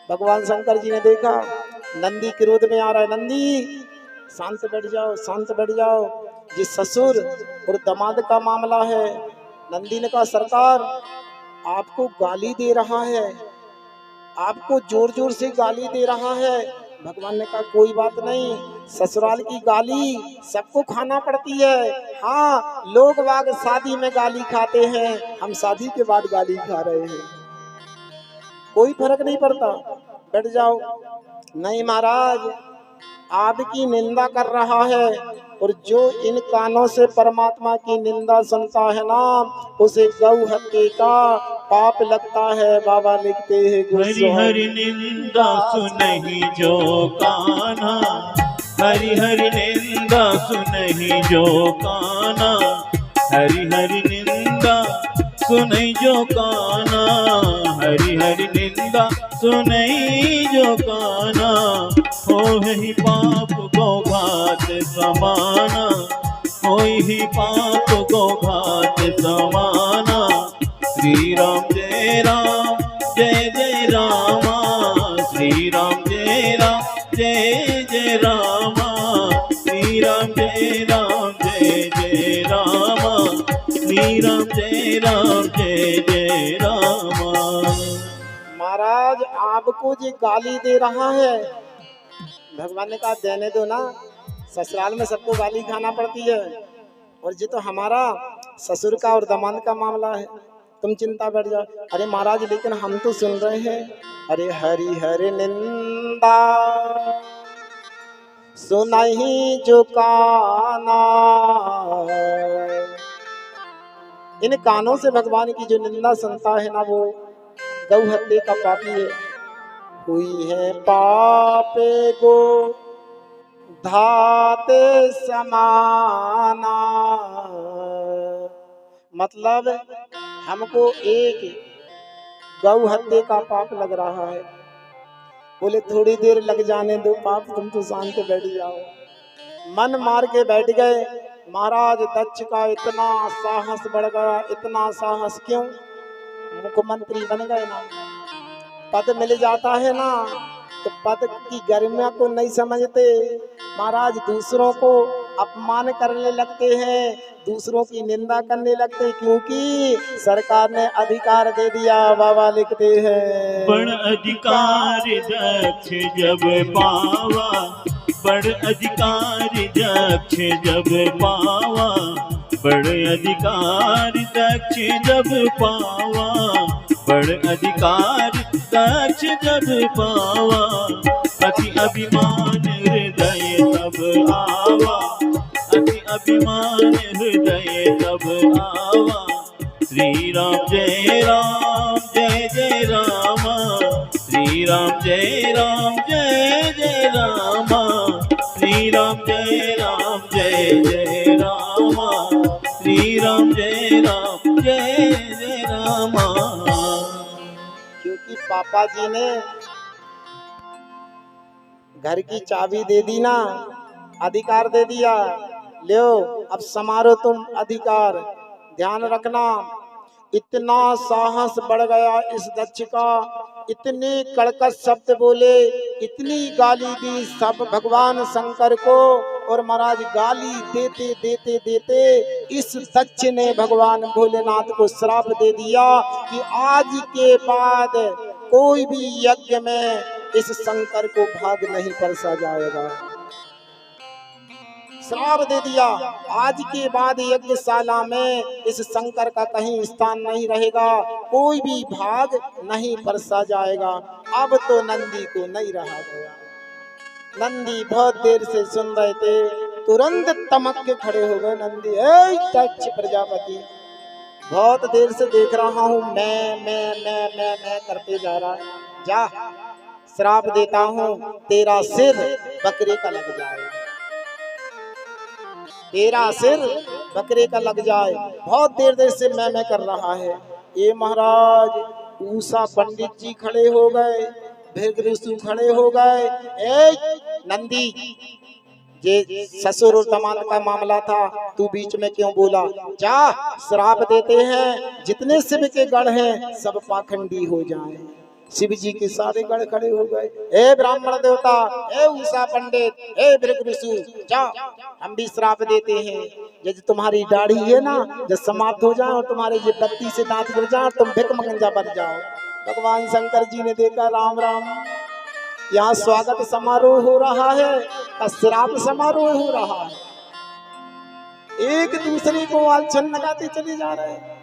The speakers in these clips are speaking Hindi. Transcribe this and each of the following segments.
भगवान शंकर जी ने देखा नंदी क्रोध में आ रहा है, नंदी शांत बैठ जाओ, शांत बैठ जाओ, ये ससुर और दामाद का मामला है। नंदी ने कहा सरकार आपको गाली दे रहा है, आपको जोर जोर से गाली दे रहा है। भगवान ने कहा कोई बात नहीं, ससुराल की गाली सबको खाना पड़ती है। हाँ, लोग बाग शादी में गाली खाते हैं, हम शादी के बाद गाली खा रहे हैं, कोई फर्क नहीं पड़ता, बैठ जाओ। नहीं महाराज, आपकी निंदा कर रहा है, और जो इन कानों से परमात्मा की निंदा सुनता है ना, उसे गौ हत्या का पाप लगता है। बाबा लिखते हैं हरि हरि निंदा सुनहि जो काना, हरि हरि निंदा सुनहि जो काना, हरि हरि निंदा सुनहि जो काना, हरि हरि निंदा सुनहि जो काना, होहि पाप गो घात समाना, होहि पाप गो घात समाना। श्री राम जय राम जय जय रामा, श्री राम जय राम जय जय रामा, श्री राम जय राम जय जय रामा, श्री राम जय राम जय जय रामा। महाराज आपको जी गाली दे रहा है। भगवान ने कहा देने दो ना, ससुराल में सबको गाली खाना पड़ती है, और ये तो हमारा ससुर का और दामाद का मामला है, तुम चिंता बैठ जाओ। अरे महाराज लेकिन हम तो सुन रहे हैं, अरे हरि हरि निंदा सुनहि जो काना। इन कानों से भगवान की जो निंदा सुनता है ना, वो गौ हत्या का पापी है। हुई है पापे गो धाते समाना, मतलब हमको एक गौ हत्या का पाप लग रहा है। बोले थोड़ी देर लग जाने दो पाप, तुम तो शांत बैठ जाओ। मन मार के बैठ गए। महाराज दक्ष का इतना साहस बढ़ गया, इतना साहस क्यों? मुख्यमंत्री बन गए ना, पद मिल जाता है ना, तो पद की गरिमा को नहीं समझते। महाराज दूसरों को अपमान करने लगते हैं, दूसरों की निंदा करने लगते, क्योंकि सरकार ने अधिकार दे दिया। बाबा लिखते हैं बड़ अधिकार दक्ष जब पावा, बड़ अधिकार दक्ष जब पावा, बड़ अधिकार दक्ष जब पावा, बड़ अधिकार दक्ष जब पावा, अति अभिमान हृदय तब आवा, अति अभिमान हृदय तब आवा। श्री राम जय राम जय जय रामा, श्री राम जय राम जय जय रामा, श्री राम जय राम जय जय रामा, श्री राम जय राम जय जय रामा। क्योंकि पापा जी ने घर की चाबी दे दी ना, अधिकार दे दिया, लो अब समारो तुम अधिकार। ध्यान रखना, इतना साहस बढ़ गया इस दक्ष का, इतने कड़कश शब्द बोले, इतनी गाली दी सब भगवान शंकर को, और महाराज गाली देते देते देते इस दक्ष ने भगवान भोलेनाथ को श्राप दे दिया कि आज के बाद कोई भी यज्ञ में इस शंकर को भाग नहीं परसा जाएगा। श्राप दे दिया, आज के बाद यज्ञशाला में इस शंकर का कहीं स्थान नहीं रहेगा, कोई भी भाग नहीं परसा जाएगा। अब तो नंदी को नहीं रहा गया। नंदी बहुत देर से सुन रहे थे, तुरंत तमक के खड़े हो गए। नंदी, ए दक्ष प्रजापति, बहुत देर से देख रहा हूँ, मैं करते जा रहा है, जा श्राप देता हूँ, तेरा सिर बकरे का लग जाए, तेरा सिर बकरे का लग जाए। बहुत देर से मैं कर रहा है। ये महाराज ऊषा पंडित जी खड़े हो गए, भृगु खड़े हो गए। ए नंदी, ये ससुर और दामाद का मामला था, तू बीच में क्यों बोला? जा श्राप देते हैं, जितने शिव के गढ़ हैं सब पाखंडी हो जाएं। शिव जी के सारे गण खड़े हो गए। हे ब्राह्मण देवता, हे उषा पंडित, हे भृगु ऋषि, जाओ हम भी श्राप देते हैं, जब तुम्हारी दाढ़ी है ना जब समाप्त हो जाए और तुम्हारे ये बत्ती से दांत गिर जाए तुम भिक मंगा बन जाओ। भगवान शंकर जी ने देखा राम राम, यहाँ स्वागत समारोह हो रहा है का श्राप समारोह हो रहा है। एक दूसरे को आलछन लगाते चले जा रहे हैं,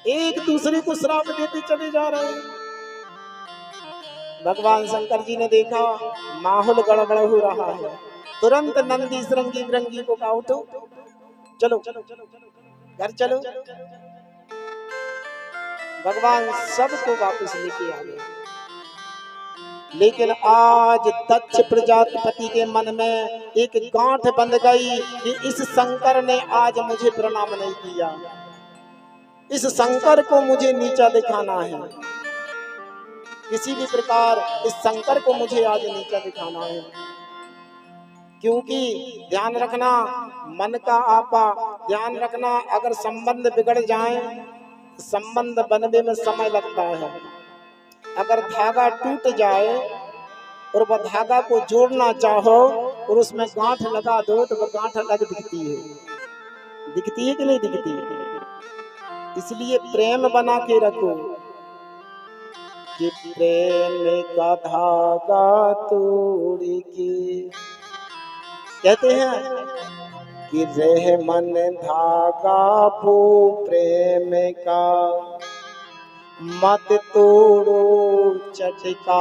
एक दूसरे को श्राप देते चले जा रहे हैं। भगवान शंकर जी ने देखा माहौल गड़बड़ हो रहा है, तुरंत नंदी श्रृंगी विरंगी को कहा उठो चलो घर चलो। भगवान सबको वापस लेके आ गए। लेकिन आज दक्ष प्रजापति के मन में एक गांठ बंध गई कि इस शंकर ने आज मुझे प्रणाम नहीं किया, इस शंकर को मुझे नीचा दिखाना है, किसी भी प्रकार इस शंकर को मुझे आज नीचा दिखाना है। क्योंकि ध्यान रखना मन का आपा, ध्यान रखना अगर संबंध बिगड़ जाए, संबंध बनने में समय लगता है। अगर धागा टूट जाए और वह धागा को जोड़ना चाहो और उसमें गांठ लगा दो तो वह गांठ अलग दिखती है, दिखती है कि नहीं दिखती। इसलिए प्रेम बना के रखो कि प्रेम का धागा तोड़ के, कहते हैं कि रह मन धागा भू प्रेम का, मत तोड़ो चटकाए,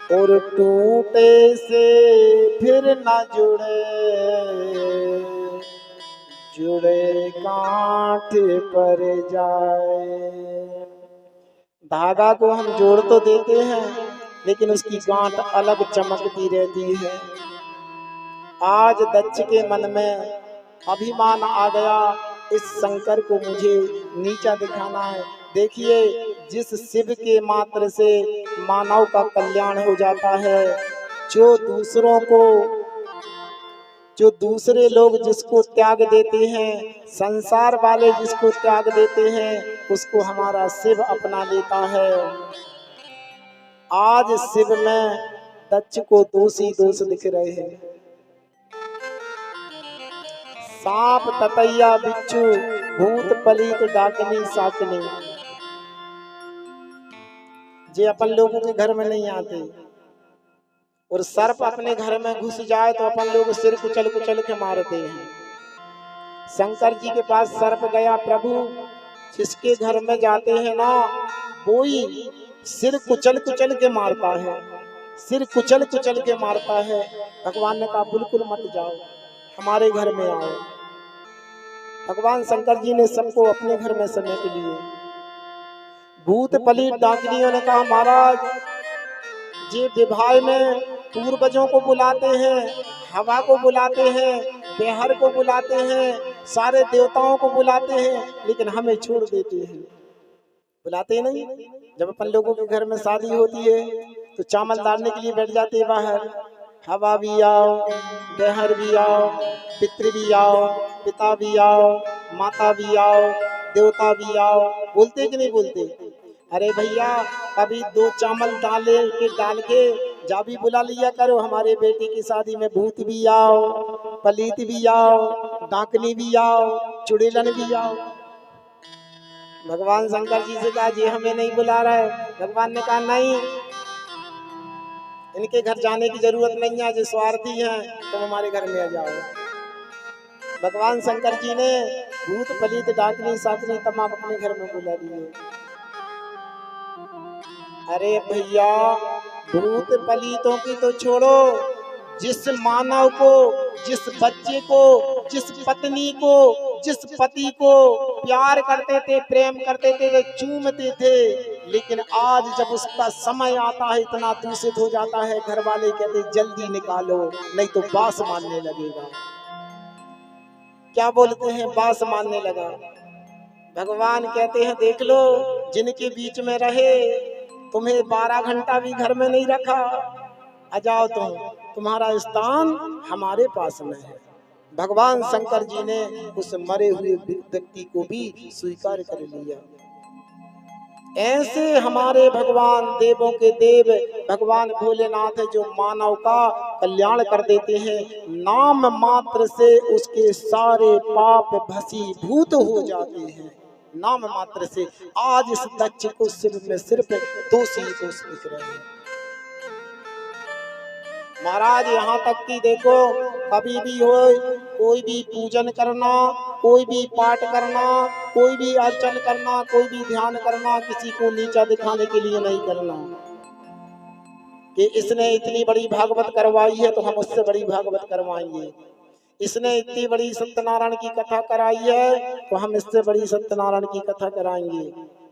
और टूटे से फिर न जुड़े, जुड़े गांठ पर जाए। धागा को हम जोड़ तो देते हैं लेकिन उसकी गांठ अलग चमकती रहती है। आज दक्ष के मन में अभिमान आ गया, इस शंकर को मुझे नीचा दिखाना है। देखिए जिस शिव के मात्र से मानव का कल्याण हो जाता है, जो दूसरों को, जो दूसरे लोग जिसको त्याग देते हैं, संसार वाले जिसको त्याग देते हैं, उसको हमारा शिव अपना लेता है। आज शिव में दक्ष को दोषी दोष दिख रहे हैं। सांप ततैया बिच्छू भूत पलीत डाकनी साकनी, जे अपन लोगों के घर में नहीं आते, और सर्प अपने घर में घुस जाए तो अपन लोग सिर कुचल कुचल के मारते हैं। शंकर जी के पास सर्प गया, प्रभु जिसके घर में जाते हैं ना वो ही सिर कुचल कुचल के मारता है, सिर कुचल कुचल के मारता है। भगवान ने कहा बिल्कुल मत जाओ, हमारे घर में आओ। भगवान शंकर जी ने सबको अपने घर में समेट लिए। भूत पलीत डाकनियों ने कहा महाराज जी विवाह में पूर्वजों को बुलाते हैं, हवा को बुलाते हैं, बेहर को बुलाते हैं, सारे देवताओं को बुलाते हैं, लेकिन हमें छोड़ देते हैं, बुलाते नहीं। जब अपन लोगों के घर में शादी होती है तो चावल डालने के लिए बैठ जाते हैं बाहर, हवा भी आओ, बेहर भी आओ, पितृ भी आओ, पिता भी आओ, माता भी आओ, देवता भी आओ, बोलते कि नहीं बोलते। अरे भैया कभी दो चावल डाल के जा भी बुला लिया करो, हमारे बेटे की शादी में भूत भी आओ, पलीत भी आओ, डाकनी भी आओ, चुड़ैलन भी आओ। भगवान शंकर जी से कहा जी हमें नहीं बुला रहा है। भगवान ने कहा नहीं, इनके घर जाने की जरूरत नहीं है, जो स्वार्थी हैं तुम हमारे घर में आ जाओ। भगवान शंकर जी ने भूत पलीत डाकनी साकनी तमाम अपने घर में बुला लिए। अरे भैया भूत पलीतों की तो छोड़ो, जिस मानव को, जिस बच्चे को, जिस पत्नी को, जिस पति को प्यार करते थे, प्रेम करते थे, वे चूमते थे, लेकिन आज जब उसका समय आता है इतना दूषित हो जाता है, घर वाले कहते जल्दी निकालो नहीं तो बास मानने लगेगा। क्या बोलते हैं, बास मानने लगा। भगवान कहते हैं देख लो जिनके बीच में रहे, तुम्हें 12 घंटा भी घर में नहीं रखा, आ जाओ तुम्हारा स्थान हमारे पास में है। भगवान शंकर जी ने उस मरे हुए व्यक्ति को भी स्वीकार कर लिया। ऐसे हमारे भगवान देवों के देव भगवान भोलेनाथ है जो मानव का कल्याण कर देते हैं। नाम मात्र से उसके सारे पाप भस्मीभूत हो जाते हैं, नाम मात्र से। आज इस दक्ष को सिर्फ दोषी दोष दिख रहे हैं महाराज। यहाँ तक कि देखो, कभी भी हो कोई भी पूजन करना, कोई भी पाठ करना, कोई भी अर्चन करना, कोई भी ध्यान करना, किसी को नीचा दिखाने के लिए नहीं करना कि इसने इतनी बड़ी भागवत करवाई है तो हम उससे बड़ी भागवत करवाएंगे, इसने इतनी बड़ी सत्यनारायण की कथा कराई है तो हम इससे बड़ी सत्यनारायण की कथा कराएंगे।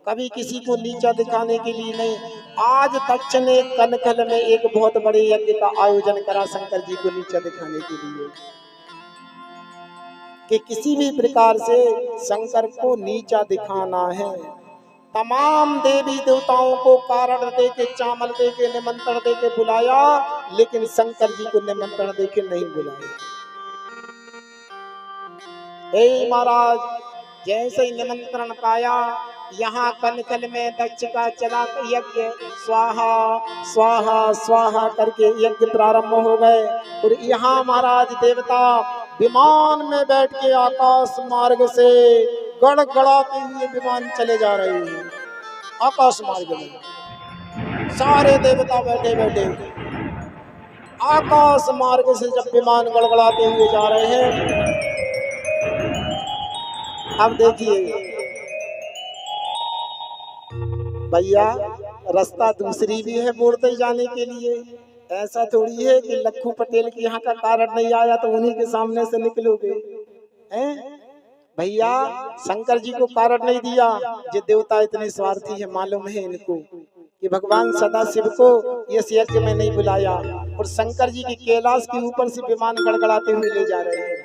कभी किसी को नीचा दिखाने के लिए नहीं। आज दक्ष ने कनखल में एक बहुत बड़े यज्ञ का आयोजन करा शंकर जी को नीचा दिखाने के लिए कि किसी भी प्रकार से शंकर को नीचा दिखाना है। तमाम देवी देवताओं को कारण दे के, चावल दे के, निमंत्रण दे के बुलाया, लेकिन शंकर जी को निमंत्रण दे के नहीं बुलाया। हे महाराज, जैसे ही निमंत्रण पाया, यहाँ कनखल में दक्ष का चला यज्ञ, स्वाहा स्वाहा स्वाहा करके यज्ञ प्रारंभ हो गए। और यहाँ महाराज देवता विमान में बैठ के आकाश मार्ग से गड़गड़ाते हुए विमान चले जा रहे हैं। आकाश मार्ग में सारे देवता बैठे बैठे आकाश मार्ग से जब विमान गड़गड़ाते हुए जा रहे हैं, अब देखिए भैया, रास्ता दूसरी भी है बोलते जाने के लिए। ऐसा थोड़ी है कि लक्खू पटेल के यहाँ का कार्ड नहीं आया तो उन्हीं के सामने से निकलोगे, हैं भैया। शंकर जी को कार्ड नहीं दिया, ये देवता इतने स्वार्थी है, मालूम है इनको कि भगवान सदाशिव को इस यज्ञ में नहीं बुलाया। और शंकर जी के कैलाश के ऊपर से विमान गड़गड़ाते हुए ले जा रहे हैं,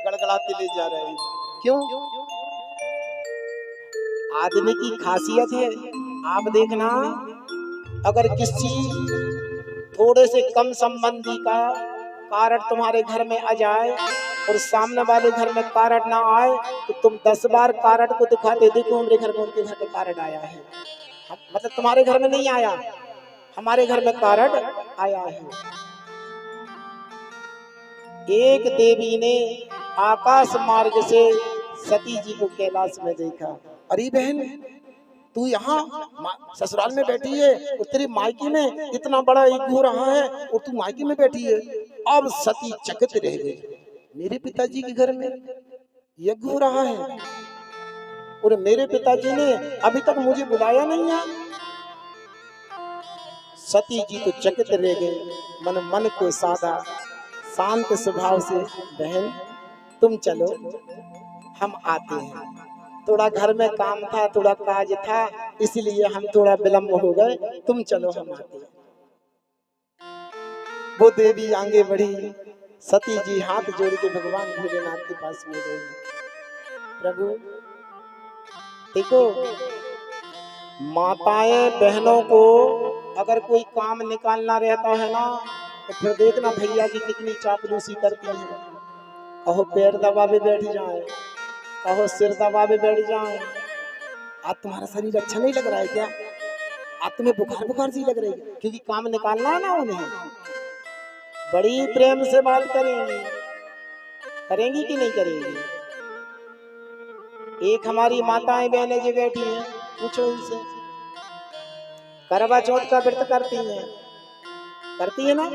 गड़गड़ाते ले जा रहे हैं। क्यों? आदमी की खासियत है, आप देखना, अगर किसी थोड़े से कम संबंधी का कार्ड तुम्हारे घर में आ जाए और सामने वाले घर में कार्ड ना आए तो तुम 10 बार कार्ड को दिखाते, देखो हमारे घर में उनके घर में कार्ड आया है। मतलब तुम्हारे घर में नहीं आया, हमारे घर में कार्ड आया है। एक देवी ने आकाश मार्ग से सती जी को कैलाश में देखा। अरे बहन, तू यहाँ ससुराल में बैठी है और तेरी मायके में इतना बड़ा एक हो रहा है और तू मायके में बैठी है। अब सती चकित रह गई, मेरे पिताजी के घर में यज्ञ हो रहा है और मेरे पिताजी ने अभी तक मुझे बुलाया नहीं है। सती जी तो चकित रह गए, मन को सादा शांत स्वभाव से, बहन तुम चलो, हम आते हैं। थोड़ा घर में काम था, थोड़ा काज था, इसलिए हम थोड़ा विलम्ब हो गए, तुम चलो हम आते हैं। वो देवी आगे बढ़ी, सती जी हाथ जोड़ के भगवान भोलेनाथ के पास में गई। प्रभु देखो, माताएं बहनों को अगर कोई काम निकालना रहता है ना, तो फिर देखना भैया जी कितनी चापलूसी करती है। कहो पैर दबा भी बैठ जाए, कहो सिर दबा भी बैठ जाए। आज तुम्हारा शरीर अच्छा नहीं लग रहा है क्या? आज तुम्हें बुखार बुखार सी लग रही है, क्योंकि काम निकालना है ना उन्हें। बड़ी प्रेम से बात करेंगी, करेंगी कि नहीं करेंगी? एक हमारी माताएं बहनें जो बैठी हैं, पूछो इनसे, करवा चौथ का व्रत करती है ना?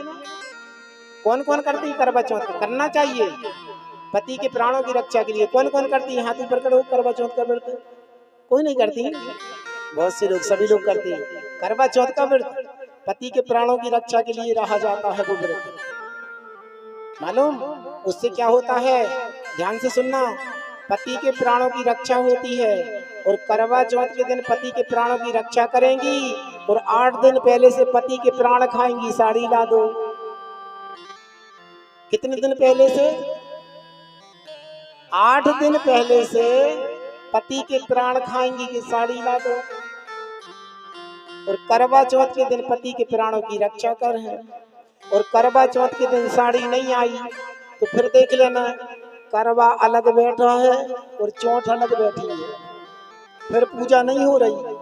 कौन कौन करती है करवा चौथ का? करना चाहिए पति के प्राणों की रक्षा के लिए। कौन कौन करती है? हाथ ऊपर करो। करवा चौथ का व्रत कोई नहीं करती, बहुत से लोग, सभी लोग करते हैं। करवा चौथ का व्रत पति के प्राणों की रक्षा के लिए रहा जाता है। वो व्रत मालूम उससे क्या होता है? ध्यान से सुनना। पति के प्राणों की रक्षा होती है और करवा चौथ के दिन पति के प्राणों की रक्षा करेंगी और 8 दिन पहले से पति के प्राण खाएंगी। साड़ी ला दो। कितने दिन पहले से? 8 दिन पहले से पति के प्राण खाएंगी कि साड़ी ला दो। और करवा चौथ के दिन पति के प्राणों की रक्षा कर है। और करवा चौथ के दिन साड़ी नहीं आई तो फिर देख लेना, करवा अलग बैठा है और चौथ अलग बैठी है, फिर पूजा नहीं हो रही।